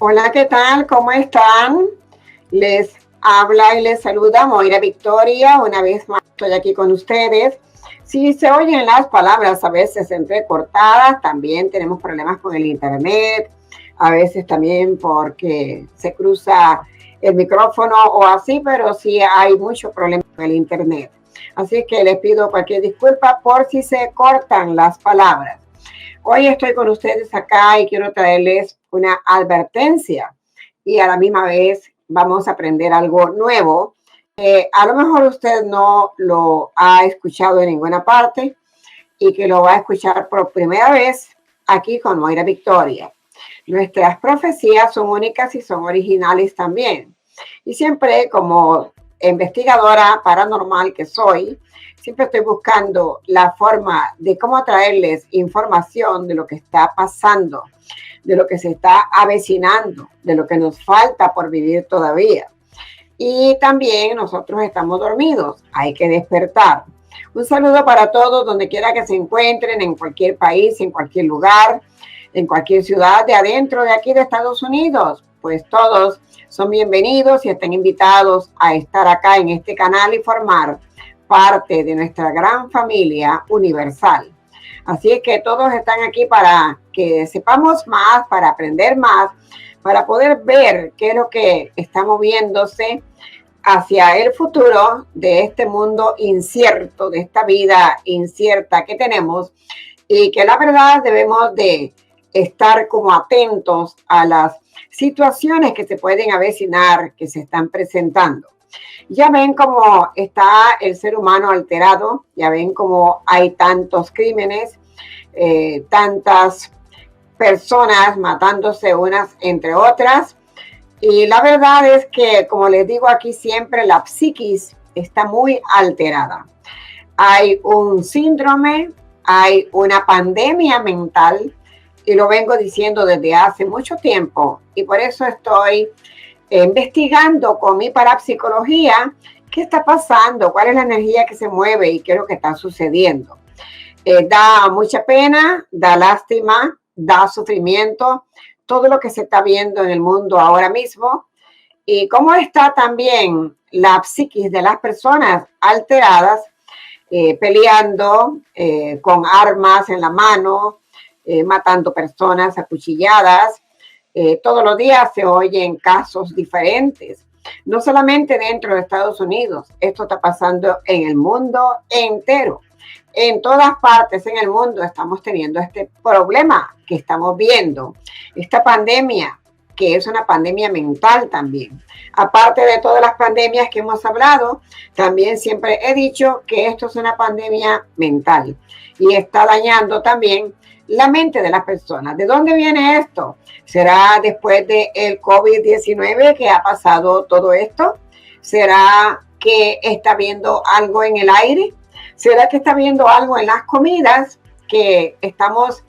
Hola, ¿qué tal? ¿Cómo están? Les habla y les saluda Moira Victoria. Una vez más estoy aquí con ustedes. Si se oyen las palabras a veces entrecortadas, también tenemos problemas con el internet, a veces también porque se cruza el micrófono o así, pero sí hay mucho problema con el internet. Así que les pido cualquier disculpa por si se cortan las palabras. Hoy estoy con ustedes acá y quiero traerles una advertencia y a la misma vez vamos a aprender algo nuevo. A lo mejor usted no lo ha escuchado en ninguna parte y que lo va a escuchar por primera vez aquí con Moira Victoria. Nuestras profecías son únicas y son originales también. Y siempre como investigadora paranormal que soy, siempre estoy buscando la forma de cómo traerles información de lo que está pasando, de lo que se está avecinando, de lo que nos falta por vivir todavía. Y también nosotros estamos dormidos, hay que despertar. Un saludo para todos, donde quiera que se encuentren, en cualquier país, en cualquier lugar, en cualquier ciudad de adentro de aquí de Estados Unidos. Pues todos son bienvenidos y están invitados a estar acá en este canal y formar parte de nuestra gran familia universal. Así es que todos están aquí para que sepamos más, para aprender más, para poder ver qué es lo que está moviéndose hacia el futuro de este mundo incierto, de esta vida incierta que tenemos, y que la verdad debemos de estar como atentos a las situaciones que se pueden avecinar, que se están presentando. Ya ven cómo está el ser humano alterado, ya ven cómo hay tantos crímenes, tantas personas matándose unas entre otras. Y la verdad es que, como les digo aquí siempre, la psiquis está muy alterada. Hay un síndrome, hay una pandemia mental, y lo vengo diciendo desde hace mucho tiempo. Y por eso estoy investigando con mi parapsicología qué está pasando, cuál es la energía que se mueve y qué es lo que está sucediendo. Da mucha pena, da lástima, da sufrimiento, todo lo que se está viendo en el mundo ahora mismo, y cómo está también la psiquis de las personas alteradas, peleando con armas en la mano, matando personas acuchilladas. Todos los días se oyen casos diferentes, no solamente dentro de Estados Unidos, esto está pasando en el mundo entero. En todas partes en el mundo estamos teniendo este problema que estamos viendo, esta pandemia, que es una pandemia mental también. Aparte de todas las pandemias que hemos hablado, también siempre he dicho que esto es una pandemia mental y está dañando también la mente de las personas. ¿De dónde viene esto? ¿Será después del COVID-19 que ha pasado todo esto? ¿Será que está viendo algo en el aire? ¿Será que está viendo algo en las comidas que estamos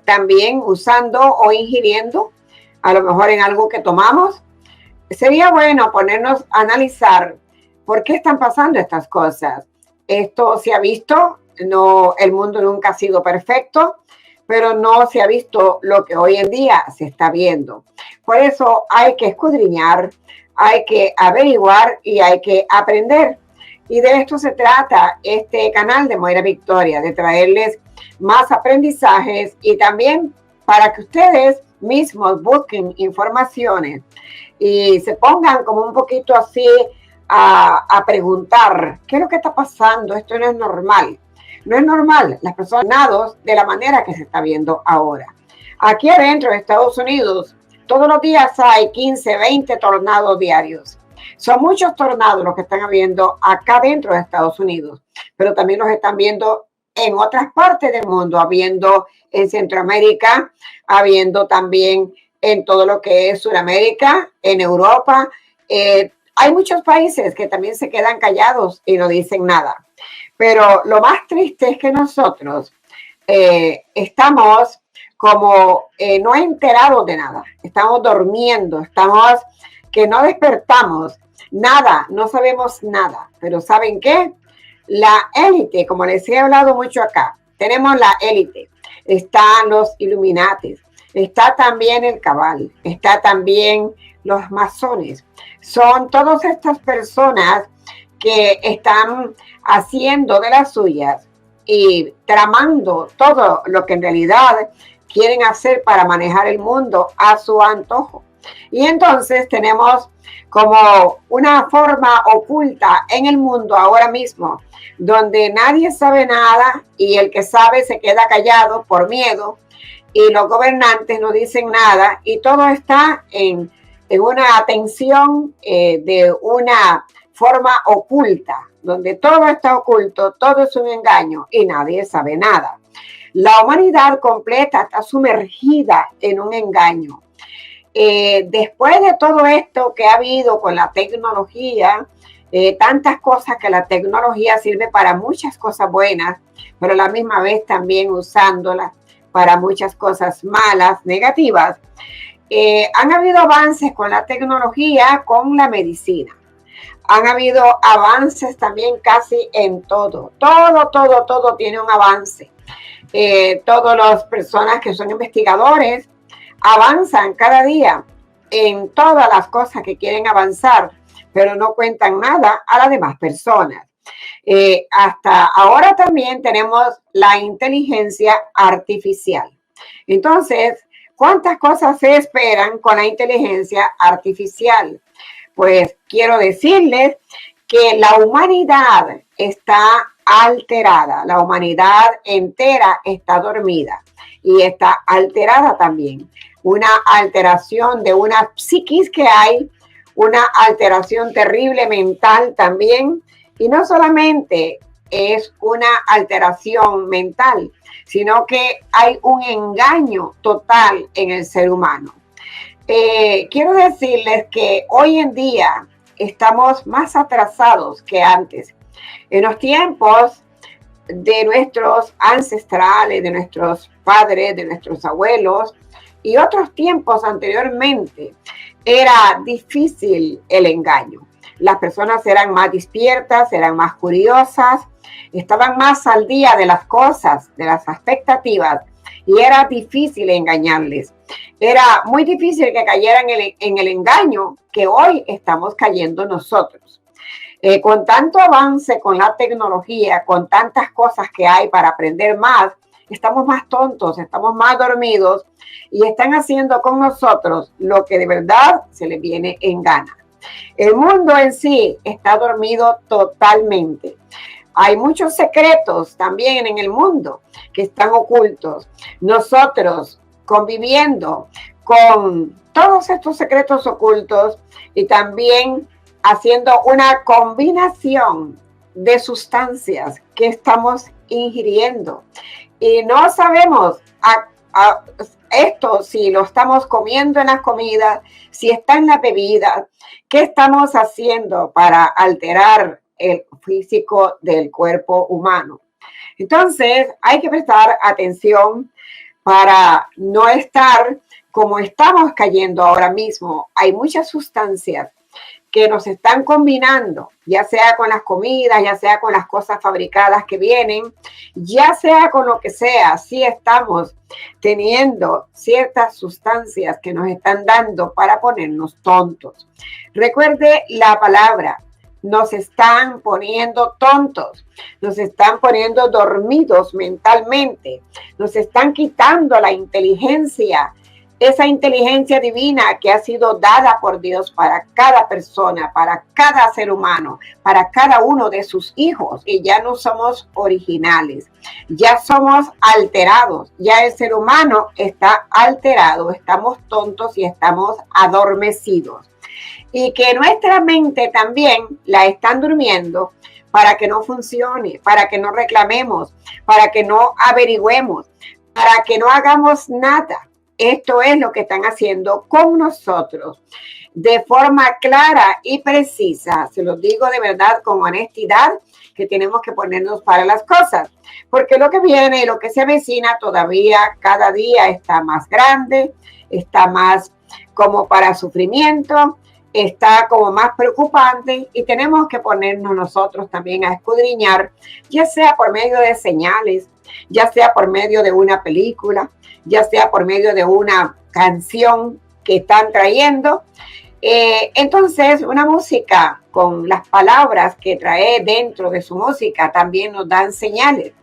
también usando o ingiriendo? A lo mejor en algo que tomamos. Sería bueno ponernos a analizar por qué están pasando estas cosas. Esto se ha visto, no, el mundo nunca ha sido perfecto, pero no se ha visto lo que hoy en día se está viendo. Por eso hay que escudriñar, hay que averiguar y hay que aprender. Y de esto se trata este canal de Moira Victoria, de traerles más aprendizajes y también para que ustedes mismos busquen informaciones y se pongan como un poquito así a preguntar, ¿qué es lo que está pasando? Esto no es normal. No es normal las personas de la manera que se está viendo ahora. Aquí adentro de Estados Unidos, todos los días hay 15, 20 tornados diarios. Son muchos tornados los que están habiendo acá dentro de Estados Unidos, pero también los están viendo en otras partes del mundo, habiendo en Centroamérica, habiendo también en todo lo que es Sudamérica, en Europa. Hay muchos países que también se quedan callados y no dicen nada. Pero lo más triste es que nosotros estamos como no enterados de nada. Estamos durmiendo, estamos que no despertamos. Nada, no sabemos nada. Pero ¿saben qué? La élite, como les he hablado mucho acá, tenemos la élite. Están los Illuminatis, está también el cabal, está también los masones. Son todas estas personas que están haciendo de las suyas y tramando todo lo que en realidad quieren hacer para manejar el mundo a su antojo. Y entonces tenemos como una forma oculta en el mundo ahora mismo, donde nadie sabe nada y el que sabe se queda callado por miedo y los gobernantes no dicen nada y todo está en una atención de una forma oculta, donde todo está oculto, todo es un engaño y nadie sabe nada. La humanidad completa está sumergida en un engaño. Después de todo esto que ha habido con la tecnología, tantas cosas que la tecnología sirve para muchas cosas buenas, pero a la misma vez también usándola para muchas cosas malas, negativas. Han habido avances con la tecnología, con la medicina. Han habido avances también casi en todo. Todo tiene un avance. Todas las personas que son investigadores avanzan cada día en todas las cosas que quieren avanzar, pero no cuentan nada a las demás personas. Hasta ahora también tenemos la inteligencia artificial. Entonces, ¿cuántas cosas se esperan con la inteligencia artificial? Pues quiero decirles que la humanidad está alterada, la humanidad entera está dormida y está alterada también. Una alteración de una psiquis que hay, una alteración terrible mental también, y no solamente es una alteración mental, sino que hay un engaño total en el ser humano. Quiero decirles que hoy en día estamos más atrasados que antes. En los tiempos de nuestros ancestrales, de nuestros padres, de nuestros abuelos y otros tiempos anteriormente, era difícil el engaño. Las personas eran más despiertas, eran más curiosas, estaban más al día de las cosas, de las expectativas, y era difícil engañarles. Era muy difícil que cayeran en el engaño que hoy estamos cayendo nosotros. Con tanto avance con la tecnología, con tantas cosas que hay para aprender más, estamos más tontos, estamos más dormidos y están haciendo con nosotros lo que de verdad se les viene en gana. El mundo en sí está dormido totalmente. Hay muchos secretos también en el mundo que están ocultos. Nosotros conviviendo con todos estos secretos ocultos y también haciendo una combinación de sustancias que estamos ingiriendo. Y no sabemos esto si lo estamos comiendo en las comidas, si está en la bebida, qué estamos haciendo para alterar el físico del cuerpo humano. Entonces, hay que prestar atención para no estar como estamos cayendo ahora mismo. Hay muchas sustancias que nos están combinando, ya sea con las comidas, ya sea con las cosas fabricadas que vienen, ya sea con lo que sea, sí estamos teniendo ciertas sustancias que nos están dando para ponernos tontos. Recuerde la palabra, nos están poniendo tontos, nos están poniendo dormidos mentalmente, nos están quitando la inteligencia, esa inteligencia divina que ha sido dada por Dios para cada persona, para cada ser humano, para cada uno de sus hijos. Y ya no somos originales, ya somos alterados, ya el ser humano está alterado, estamos tontos y estamos adormecidos. Y que nuestra mente también la están durmiendo para que no funcione, para que no reclamemos, para que no averigüemos, para que no hagamos nada. Esto es lo que están haciendo con nosotros de forma clara y precisa. Se los digo de verdad con honestidad que tenemos que ponernos para las cosas, porque lo que viene y lo que se avecina todavía cada día está más grande, está más como para sufrimiento, está como más preocupante y tenemos que ponernos nosotros también a escudriñar, ya sea por medio de señales, ya sea por medio de una película, ya sea por medio de una canción que están trayendo. Entonces, una música con las palabras que trae dentro de su música también nos dan señales,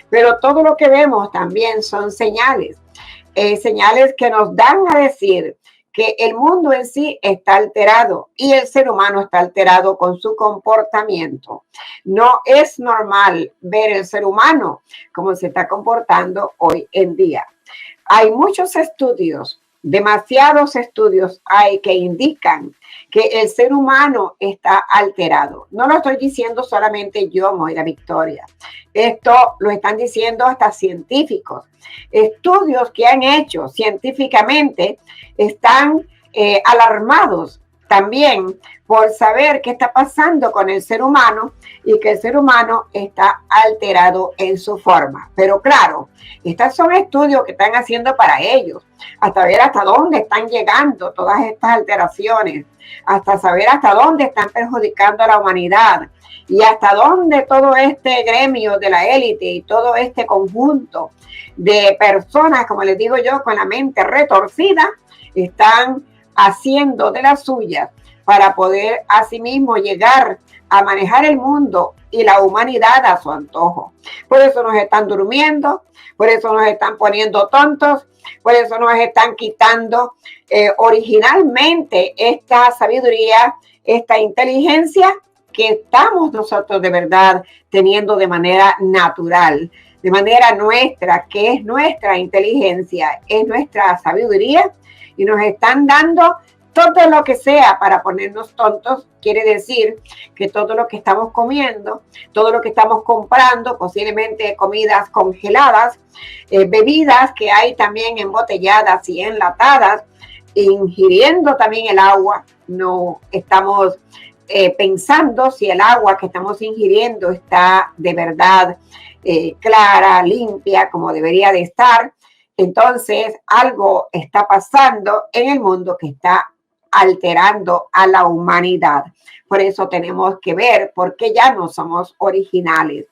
pero todo lo que vemos también son señales, señales que nos dan a decir que el mundo en sí está alterado y el ser humano está alterado con su comportamiento. No es normal ver el ser humano como se está comportando hoy en día. Hay muchos estudios, demasiados estudios hay que indican que el ser humano está alterado. No lo estoy diciendo solamente yo, Moira Victoria. Esto lo están diciendo hasta científicos. Estudios que han hecho científicamente están alarmados también por saber qué está pasando con el ser humano y que el ser humano está alterado en su forma. Pero claro, estos son estudios que están haciendo para ellos, hasta ver hasta dónde están llegando todas estas alteraciones, hasta saber hasta dónde están perjudicando a la humanidad y hasta dónde todo este gremio de la élite y todo este conjunto de personas, como les digo yo, con la mente retorcida, están haciendo de las suyas para poder asimismo llegar a manejar el mundo y la humanidad a su antojo. Por eso nos están durmiendo, por eso nos están poniendo tontos, por eso nos están quitando originalmente esta sabiduría, esta inteligencia que estamos nosotros de verdad teniendo de manera natural, de manera nuestra, que es nuestra inteligencia, es nuestra sabiduría, y nos están dando todo lo que sea para ponernos tontos. Quiere decir que todo lo que estamos comiendo, todo lo que estamos comprando, posiblemente comidas congeladas, bebidas que hay también embotelladas y enlatadas, ingiriendo también el agua, no estamos pensando si el agua que estamos ingiriendo está de verdad clara, limpia, como debería de estar. Entonces, algo está pasando en el mundo que está alterando a la humanidad. Por eso tenemos que ver por qué ya no somos originales.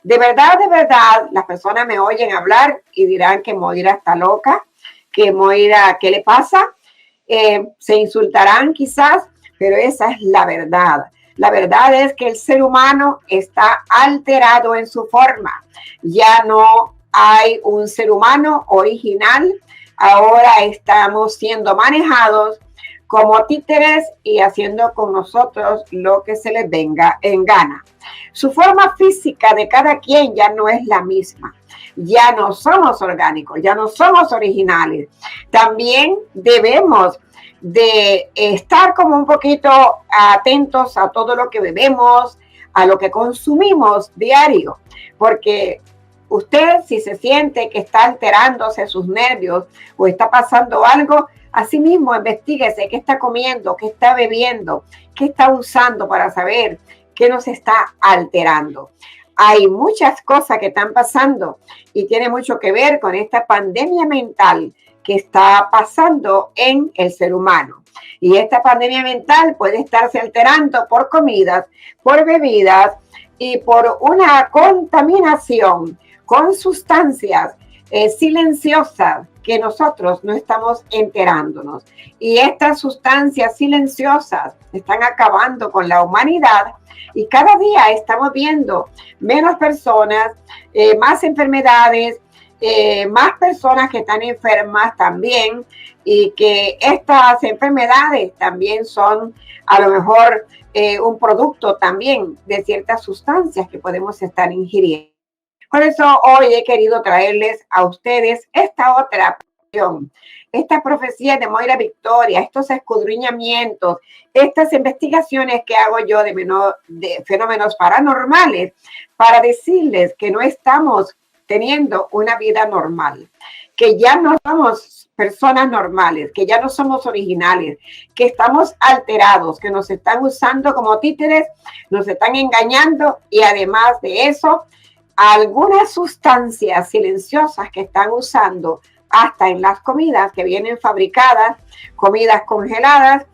De verdad, las personas me oyen hablar y dirán que Moira está loca, que Moira, ¿qué le pasa? Se insultarán quizás, pero esa es la verdad. La verdad es que el ser humano está alterado en su forma. Ya no hay un ser humano original. Ahora estamos siendo manejados como títeres y haciendo con nosotros lo que se les venga en gana. Su forma física de cada quien ya no es la misma. Ya no somos orgánicos, ya no somos originales. También debemos de estar como un poquito atentos a todo lo que bebemos, a lo que consumimos diario, porque usted, si se siente que está alterándose sus nervios o está pasando algo, así mismo investíguese qué está comiendo, qué está bebiendo, qué está usando para saber qué nos está alterando. Hay muchas cosas que están pasando y tiene mucho que ver con esta pandemia mental que está pasando en el ser humano. Y esta pandemia mental puede estarse alterando por comidas, por bebidas y por una contaminación con sustancias silenciosas que nosotros no estamos enterándonos. Y estas sustancias silenciosas están acabando con la humanidad y cada día estamos viendo menos personas, más enfermedades, más personas que están enfermas también, y que estas enfermedades también son a lo mejor un producto también de ciertas sustancias que podemos estar ingiriendo. Por eso hoy he querido traerles a ustedes esta otra profesión, estas profecías de Moira Victoria, estos escudriñamientos, estas investigaciones que hago yo de fenómenos paranormales para decirles que no estamos teniendo una vida normal, que ya no somos personas normales, que ya no somos originales, que estamos alterados, que nos están usando como títeres, nos están engañando y además de eso, algunas sustancias silenciosas que están usando hasta en las comidas que vienen fabricadas, comidas congeladas,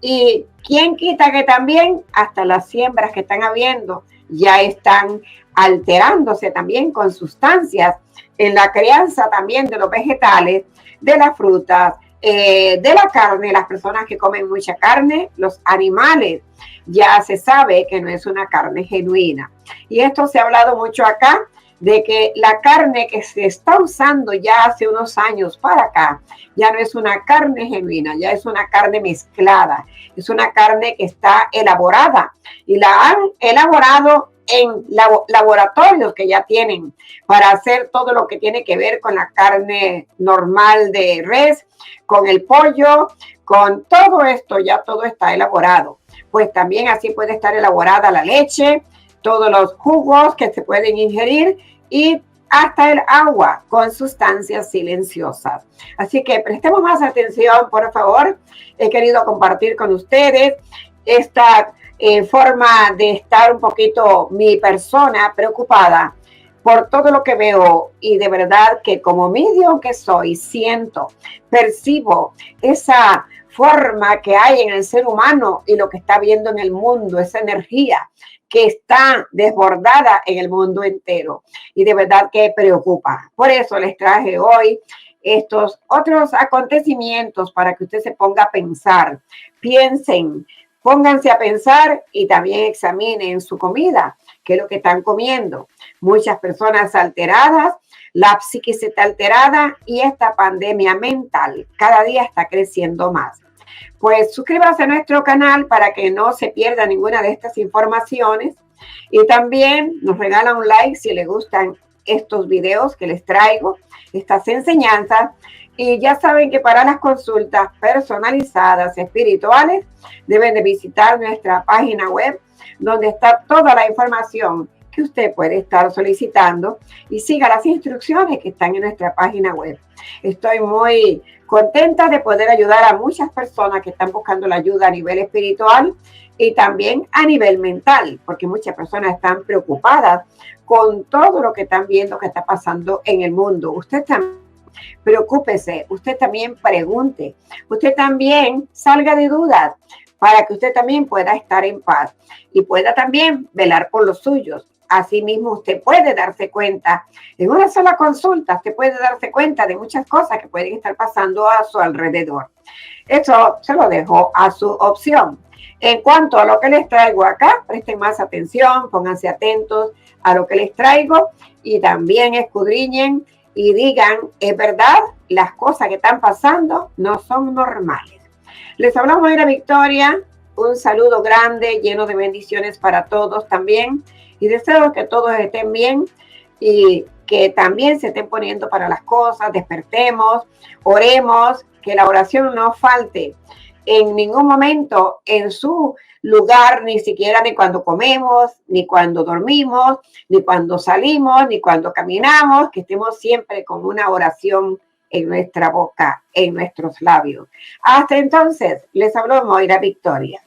y quién quita que también hasta las siembras que están habiendo ya están alterándose también con sustancias en la crianza también de los vegetales, de las frutas, de la carne. Las personas que comen mucha carne, los animales, ya se sabe que no es una carne genuina. Y esto se ha hablado mucho acá, de que la carne que se está usando ya hace unos años para acá, ya no es una carne genuina, ya es una carne mezclada, es una carne que está elaborada y la han elaborado en laboratorios que ya tienen para hacer todo lo que tiene que ver con la carne normal de res, con el pollo, con todo esto, ya todo está elaborado. Pues también así puede estar elaborada la leche, todos los jugos que se pueden ingerir y hasta el agua con sustancias silenciosas. Así que prestemos más atención, por favor. He querido compartir con ustedes esta forma de estar un poquito mi persona preocupada por todo lo que veo y de verdad que como medium que soy, siento, percibo esa forma que hay en el ser humano y lo que está viendo en el mundo, esa energía que está desbordada en el mundo entero y de verdad que preocupa. Por eso les traje hoy estos otros acontecimientos para que usted se ponga a pensar. Piensen, pónganse a pensar y también examinen su comida, qué es lo que están comiendo. Muchas personas alteradas, la psiquis está alterada y esta pandemia mental cada día está creciendo más. Pues suscríbase a nuestro canal para que no se pierda ninguna de estas informaciones y también nos regala un like si les gustan estos videos que les traigo, estas enseñanzas. Y ya saben que para las consultas personalizadas espirituales deben de visitar nuestra página web donde está toda la información que usted puede estar solicitando y siga las instrucciones que están en nuestra página web. Estoy muy contenta de poder ayudar a muchas personas que están buscando la ayuda a nivel espiritual y también a nivel mental, porque muchas personas están preocupadas con todo lo que están viendo que está pasando en el mundo. Usted también preocúpese, usted también pregunte, usted también salga de dudas para que usted también pueda estar en paz y pueda también velar por los suyos. Asimismo, usted puede darse cuenta, en una sola consulta, usted puede darse cuenta de muchas cosas que pueden estar pasando a su alrededor. Eso se lo dejo a su opción. En cuanto a lo que les traigo acá, presten más atención, pónganse atentos a lo que les traigo y también escudriñen y digan, es verdad, las cosas que están pasando no son normales. Les hablamos de la Victoria, un saludo grande, lleno de bendiciones para todos también. Y deseo que todos estén bien y que también se estén poniendo para las cosas, despertemos, oremos, que la oración no falte en ningún momento en su lugar, ni siquiera ni cuando comemos, ni cuando dormimos, ni cuando salimos, ni cuando caminamos, que estemos siempre con una oración en nuestra boca, en nuestros labios. Hasta entonces, les habló Moira Victoria.